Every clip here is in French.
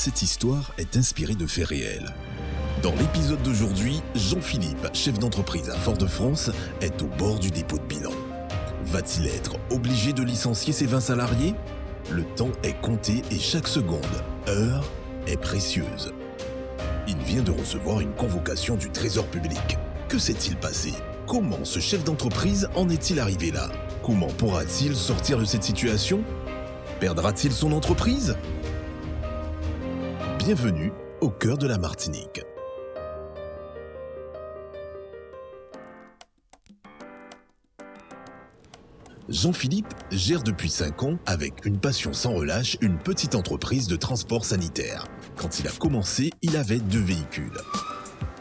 Cette histoire est inspirée de faits réels. Dans l'épisode d'aujourd'hui, Jean-Philippe, chef d'entreprise à Fort-de-France, est au bord du dépôt de bilan. Va-t-il être obligé de licencier ses 20 salariés ? Le temps est compté et chaque seconde, heure, est précieuse. Il vient de recevoir une convocation du Trésor public. Que s'est-il passé ? Comment ce chef d'entreprise en est-il arrivé là ? Comment pourra-t-il sortir de cette situation ? Perdra-t-il son entreprise ? Bienvenue au cœur de la Martinique. Jean-Philippe gère depuis 5 ans, avec une passion sans relâche, une petite entreprise de transport sanitaire. Quand il a commencé, il avait 2 véhicules.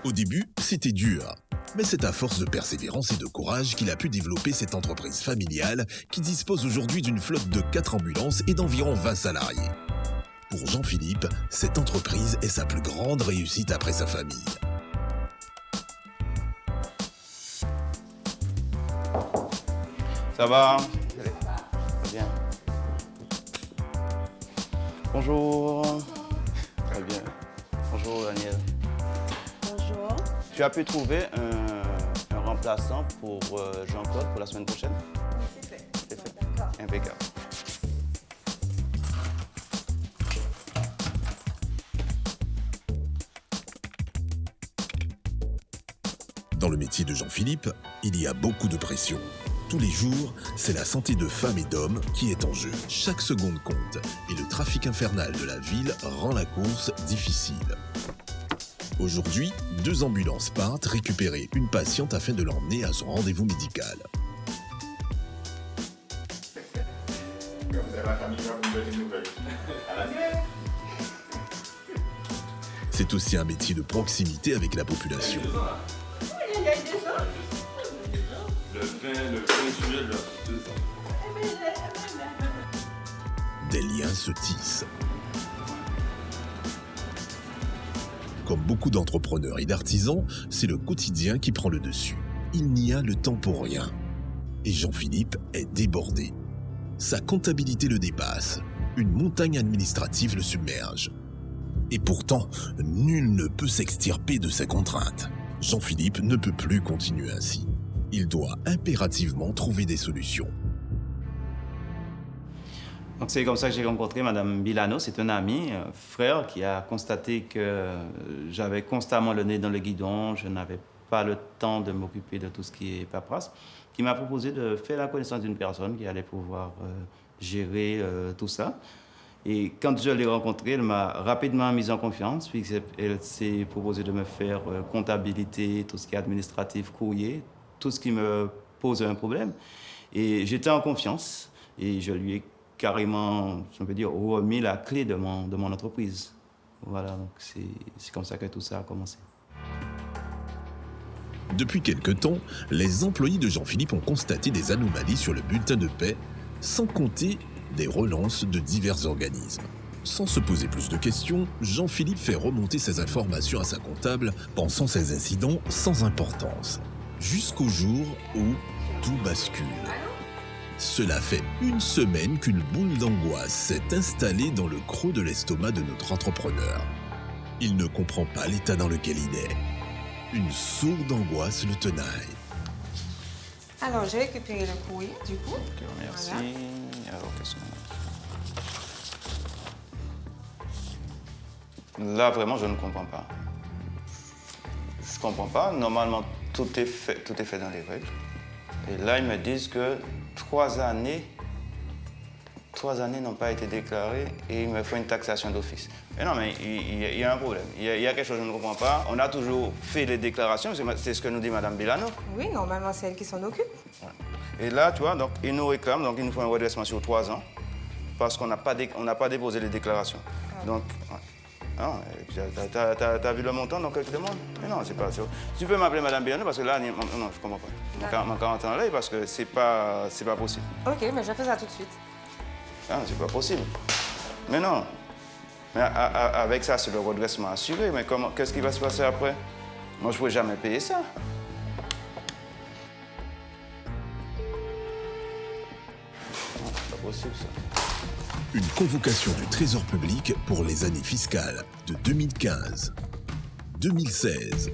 Au début, c'était dur. Mais c'est à force de persévérance et de courage qu'il a pu développer cette entreprise familiale qui dispose aujourd'hui d'une flotte de 4 ambulances et d'environ 20 salariés. Pour Jean-Philippe, cette entreprise est sa plus grande réussite après sa famille. Ça va? Très bien. Bonjour. Très bien. Bonjour Daniel. Bonjour. Tu as pu trouver un remplaçant pour Jean-Claude pour la semaine prochaine? Oui, c'est fait. C'est fait. D'accord. Impeccable. Dans le métier de Jean-Philippe, il y a beaucoup de pression. Tous les jours, c'est la santé de femmes et d'hommes qui est en jeu. Chaque seconde compte et le trafic infernal de la ville rend la course difficile. Aujourd'hui, 2 ambulances partent récupérer une patiente afin de l'emmener à son rendez-vous médical. Vous avez la famille, vous me donnez des nouvelles. C'est aussi un métier de proximité avec la population. Le 20 juillet, il a 2 ans. Des liens se tissent. Comme beaucoup d'entrepreneurs et d'artisans, c'est le quotidien qui prend le dessus. Il n'y a le temps pour rien. Et Jean-Philippe est débordé. Sa comptabilité le dépasse. Une montagne administrative le submerge. Et pourtant, nul ne peut s'extirper de ses contraintes. Jean-Philippe ne peut plus continuer ainsi. Il doit impérativement trouver des solutions. Donc c'est comme ça que j'ai rencontré Madame Bilano. C'est un ami, un frère qui a constaté que j'avais constamment le nez dans le guidon, je n'avais pas le temps de m'occuper de tout ce qui est paperasse, qui m'a proposé de faire la connaissance d'une personne qui allait pouvoir gérer tout ça. Et quand je l'ai rencontrée, elle m'a rapidement mise en confiance, puisqu'elle s'est proposée de me faire comptabilité, tout ce qui est administratif, courrier, tout ce qui me posait un problème. Et j'étais en confiance et je lui ai carrément, je peux dire, remis la clé de mon entreprise. Voilà, donc c'est comme ça que tout ça a commencé. Depuis quelque temps, les employés de Jean-Philippe ont constaté des anomalies sur le bulletin de paie, sans compter des relances de divers organismes. Sans se poser plus de questions, Jean-Philippe fait remonter ses informations à sa comptable, pensant ces incidents sans importance. Jusqu'au jour où tout bascule. Cela fait 1 semaine qu'une boule d'angoisse s'est installée dans le creux de l'estomac de notre entrepreneur. Il ne comprend pas l'état dans lequel il est. Une sourde angoisse le tenaille. Alors, j'ai récupéré le courrier, du coup. Ok, merci. Voilà. Alors, qu'est-ce qu'on a? Là, vraiment, je ne comprends pas. Je ne comprends pas. Normalement, tout est fait dans les règles. Et là, ils me disent que 3 années n'ont pas été déclarées et il me faut une taxation d'office. Mais non, mais il y a un problème. Il y a quelque chose que je ne comprends pas. On a toujours fait les déclarations, c'est ce que nous dit Mme Bilano. Oui, normalement, c'est elle qui s'en occupe. Ouais. Et là, tu vois, donc, ils nous réclament, donc il nous faut un redressement sur 3 ans parce qu'on n'a pas déposé les déclarations. Ah. Donc, ouais. Non, t'as vu le montant, donc elle te demande. Mais non, c'est pas sûr. Tu peux m'appeler Mme Bilano parce que là, non, je comprends pas. Mon 40 ans là, parce que c'est pas possible. OK, mais je fais ça tout de suite. Ah, c'est pas possible. Mais non. Mais avec ça, c'est le redressement assuré. Mais qu'est-ce qui va se passer après? Moi, je ne pourrais jamais payer ça. possible, ça. Une convocation du Trésor public pour les années fiscales de 2015, 2016,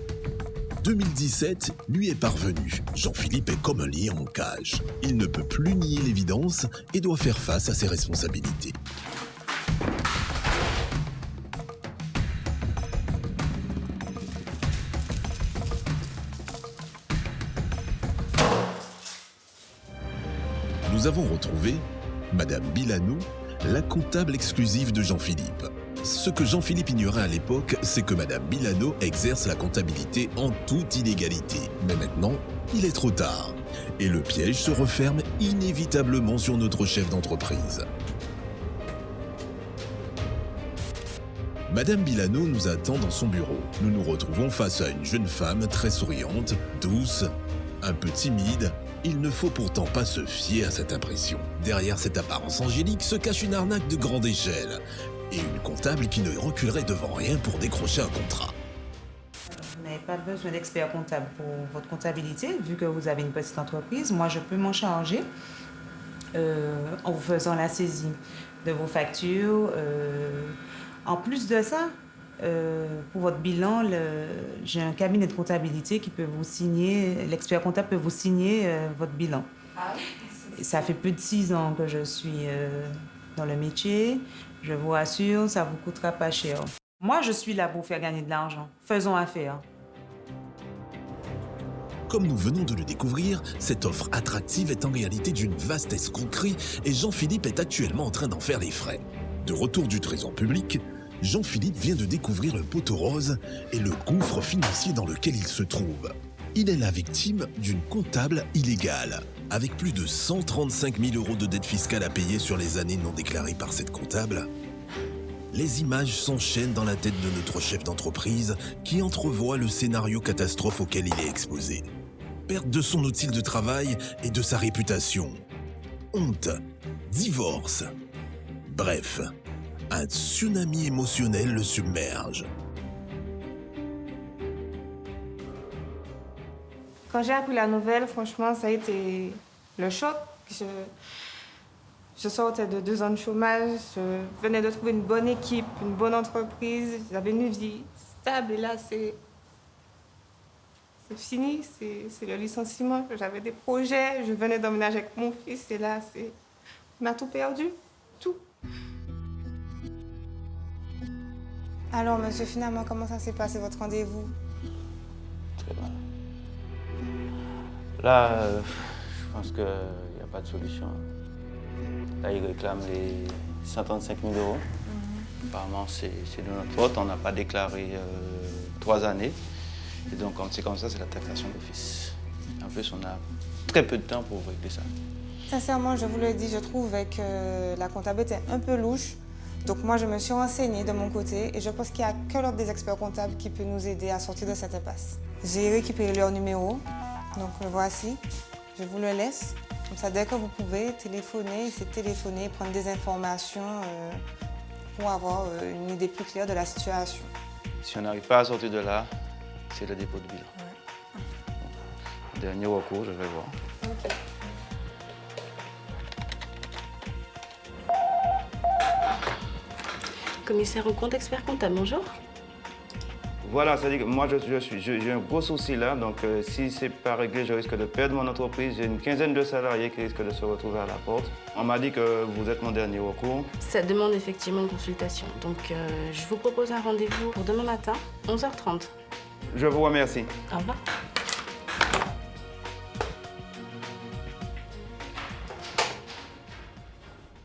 2017 lui est parvenu. Jean-Philippe est comme un lion en cage. Il ne peut plus nier l'évidence et doit faire face à ses responsabilités. Nous avons retrouvé Madame Bilano, la comptable exclusive de Jean-Philippe. Ce que Jean-Philippe ignorait à l'époque, c'est que Madame Bilano exerce la comptabilité en toute illégalité. Mais maintenant, il est trop tard. Et le piège se referme inévitablement sur notre chef d'entreprise. Madame Bilano nous attend dans son bureau. Nous nous retrouvons face à une jeune femme très souriante, douce, un peu timide. Il ne faut pourtant pas se fier à cette impression. Derrière cette apparence angélique se cache une arnaque de grande échelle et une comptable qui ne reculerait devant rien pour décrocher un contrat. Vous n'avez pas besoin d'expert comptable pour votre comptabilité, vu que vous avez une petite entreprise. Moi, je peux m'en charger en vous faisant la saisie de vos factures. En plus de ça, pour votre bilan, j'ai un cabinet de comptabilité qui peut vous signer, l'expert comptable peut vous signer votre bilan. Ça fait plus de 6 ans que je suis dans le métier. Je vous rassure, ça ne vous coûtera pas cher. Moi, je suis là pour faire gagner de l'argent. Faisons affaire. Comme nous venons de le découvrir, cette offre attractive est en réalité d'une vaste escroquerie et Jean-Philippe est actuellement en train d'en faire les frais. De retour du Trésor public, Jean-Philippe vient de découvrir le poteau rose et le gouffre financier dans lequel il se trouve. Il est la victime d'une comptable illégale, avec plus de 135 000 € de dettes fiscales à payer sur les années non déclarées par cette comptable. Les images s'enchaînent dans la tête de notre chef d'entreprise qui entrevoit le scénario catastrophe auquel il est exposé. Perte de son outil de travail et de sa réputation. Honte, divorce. Bref, un tsunami émotionnel le submerge. Quand j'ai appris la nouvelle, franchement, ça a été le choc. Je sortais de 2 ans de chômage, je venais de trouver une bonne équipe, une bonne entreprise, j'avais une vie stable et là, c'est fini, c'est le licenciement. J'avais des projets, je venais d'emménager avec mon fils et là, on a tout perdu, tout. Alors, monsieur, finalement, comment ça s'est passé, votre rendez-vous? Très mal. Là, je pense qu'il n'y a pas de solution. Là, ils réclament les 135 000 €. Apparemment, c'est de notre faute. On n'a pas déclaré 3 années. Et donc, quand c'est comme ça, c'est la taxation d'office. En plus, on a très peu de temps pour régler ça. Sincèrement, je vous le dis, je trouvais que la comptabilité était un peu louche. Donc moi, je me suis renseignée de mon côté et je pense qu'il n'y a que l'ordre des experts comptables qui peut nous aider à sortir de cette impasse. J'ai récupéré leur numéro, donc le voici. Je vous le laisse. Comme ça, dès que vous pouvez, téléphoner, essayer de téléphoner, prendre des informations pour avoir une idée plus claire de la situation. Si on n'arrive pas à sortir de là, c'est le dépôt de bilan. Ouais. Dernier recours, je vais voir. Okay. Commissaire au compte, expert comptable, bonjour. Voilà, c'est-à-dire que moi, j'ai un gros souci là, donc si c'est pas réglé, je risque de perdre mon entreprise. J'ai une quinzaine de salariés qui risquent de se retrouver à la porte. On m'a dit que vous êtes mon dernier recours. Ça demande effectivement une consultation, donc je vous propose un rendez-vous pour demain matin, 11h30. Je vous remercie. Au revoir.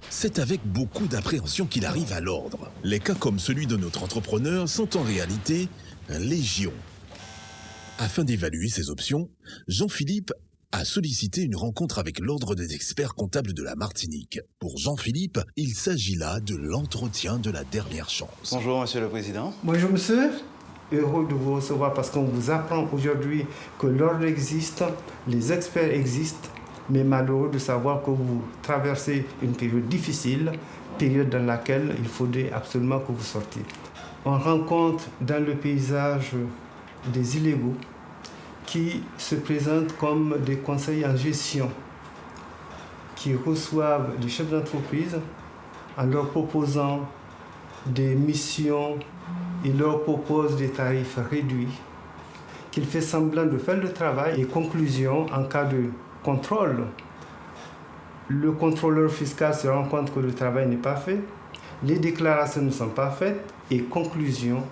C'est avec beaucoup d'appréhension qu'il arrive à l'ordre. Les cas comme celui de notre entrepreneur sont en réalité légion. Afin d'évaluer ses options, Jean-Philippe a sollicité une rencontre avec l'Ordre des experts comptables de la Martinique. Pour Jean-Philippe, il s'agit là de l'entretien de la dernière chance. Bonjour, Monsieur le Président. Bonjour, monsieur. Heureux de vous recevoir parce qu'on vous apprend aujourd'hui que l'ordre existe, les experts existent, mais malheureux de savoir que vous traversez une période difficile, période dans laquelle il faudrait absolument que vous sortiez. On rencontre dans le paysage des illégaux qui se présentent comme des conseils en gestion, qui reçoivent les chefs d'entreprise en leur proposant des missions, il leur propose des tarifs réduits, qu'il fait semblant de faire le travail et conclusion, en cas de contrôle, le contrôleur fiscal se rend compte que le travail n'est pas fait, les déclarations ne sont pas faites et conclusion,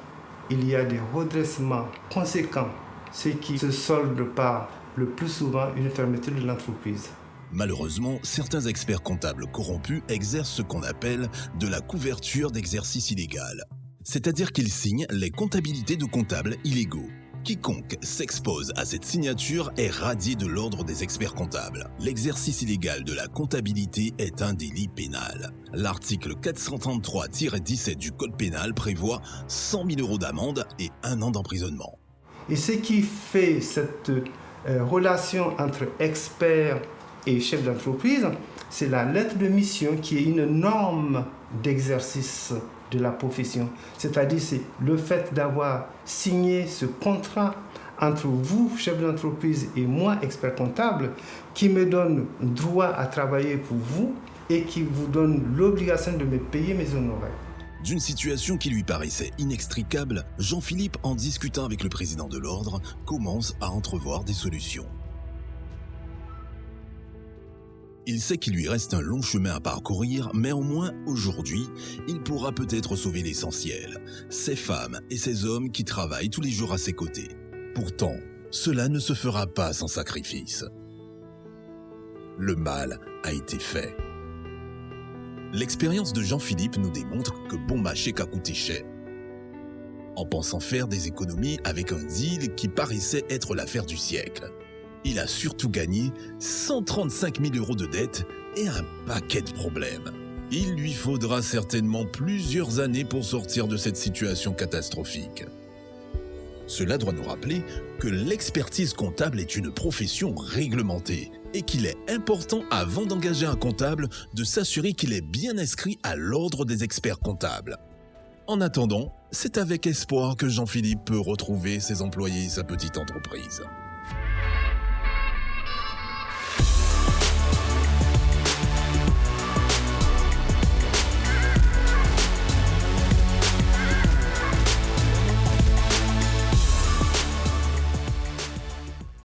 il y a des redressements conséquents, ce qui se solde par le plus souvent une fermeture de l'entreprise. Malheureusement, certains experts comptables corrompus exercent ce qu'on appelle de la couverture d'exercice illégal. C'est-à-dire qu'ils signent les comptabilités de comptables illégaux. Quiconque s'expose à cette signature est radié de l'ordre des experts comptables. L'exercice illégal de la comptabilité est un délit pénal. L'article 433-17 du Code pénal prévoit 100 000 € d'amende et 1 an d'emprisonnement. Et ce qui fait cette relation entre experts et chefs d'entreprise, c'est la lettre de mission qui est une norme d'exercice de la profession. C'est-à-dire c'est le fait d'avoir signé ce contrat entre vous, chef d'entreprise, et moi, expert comptable, qui me donne droit à travailler pour vous et qui vous donne l'obligation de me payer mes honoraires. D'une situation qui lui paraissait inextricable, Jean-Philippe, en discutant avec le président de l'ordre, commence à entrevoir des solutions. Il sait qu'il lui reste un long chemin à parcourir, mais au moins aujourd'hui, il pourra peut-être sauver l'essentiel, ces femmes et ces hommes qui travaillent tous les jours à ses côtés. Pourtant, cela ne se fera pas sans sacrifice. Le mal a été fait. L'expérience de Jean-Philippe nous démontre que bon marché qu'a coûté cher. En pensant faire des économies avec un deal qui paraissait être l'affaire du siècle. Il a surtout gagné 135 000 € de dettes et un paquet de problèmes. Il lui faudra certainement plusieurs années pour sortir de cette situation catastrophique. Cela doit nous rappeler que l'expertise comptable est une profession réglementée et qu'il est important, avant d'engager un comptable, de s'assurer qu'il est bien inscrit à l'ordre des experts comptables. En attendant, c'est avec espoir que Jean-Philippe peut retrouver ses employés et sa petite entreprise.